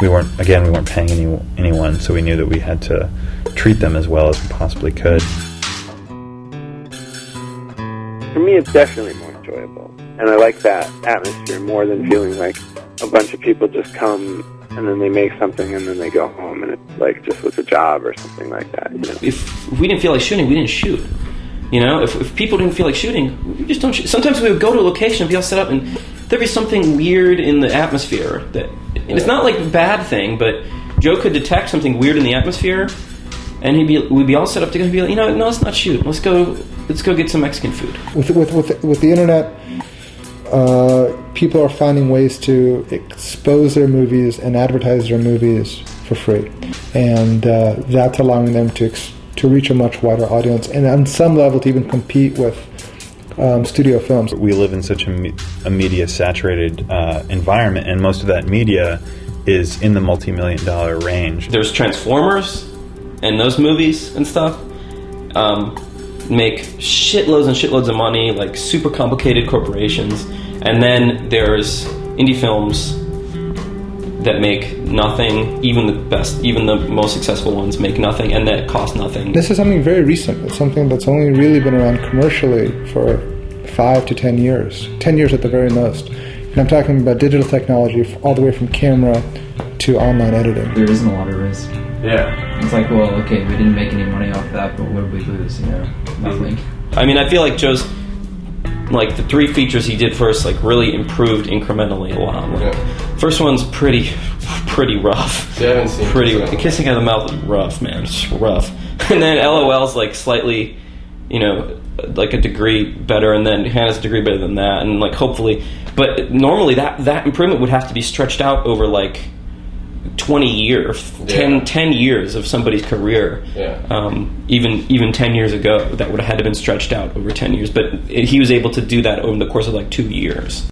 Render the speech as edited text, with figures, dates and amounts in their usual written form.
we weren't paying anyone, so we knew that we had to treat them as well as we possibly could. For me, it's definitely more enjoyable, and I like that atmosphere more than feeling like a bunch of people just come and then they make something and then they go home and it's like just was a job or something like that. You know? If we didn't feel like shooting, we didn't shoot. You know, if people didn't feel like shooting, we just don't shoot. Sometimes we would go to a location and be all set up and there'd be something weird in the atmosphere that, and it's not like a bad thing, but Joe could detect something weird in the atmosphere and we'd be all set up to go and be like, you know, no, let's not shoot. Let's go get some Mexican food. With the internet, people are finding ways to expose their movies and advertise their movies for free, and that's allowing them to reach a much wider audience, and on some level to even compete with studio films. We live in such a media-saturated environment, and most of that media is in the multi-million-dollar range. There's Transformers, and those movies and stuff make shitloads and shitloads of money, like super complicated corporations. And then there's indie films that make nothing. Even the most successful ones make nothing, and that cost nothing. This is something very recent. It's something that's only really been around commercially for 5 to 10 years. 10 years at the very most. And I'm talking about digital technology all the way from camera to online editing. There isn't a lot of risk. Yeah. It's like, well, okay, we didn't make any money off that, but what did we lose? You know, nothing. I mean, I feel like Joe's, like, the 3 features he did first, like, really improved incrementally a lot. Like, first one's pretty rough. See, I haven't seen pretty. Kissing out of the mouth is rough, man. It's rough. And then LOL's like slightly, you know, like a degree better, and then Hannah's a degree better than that, and like hopefully, but normally that improvement would have to be stretched out over like 20 years, 10 years of somebody's career. Even 10 years ago, that would have had to been stretched out over 10 years. But he was able to do that over the course of like 2 years.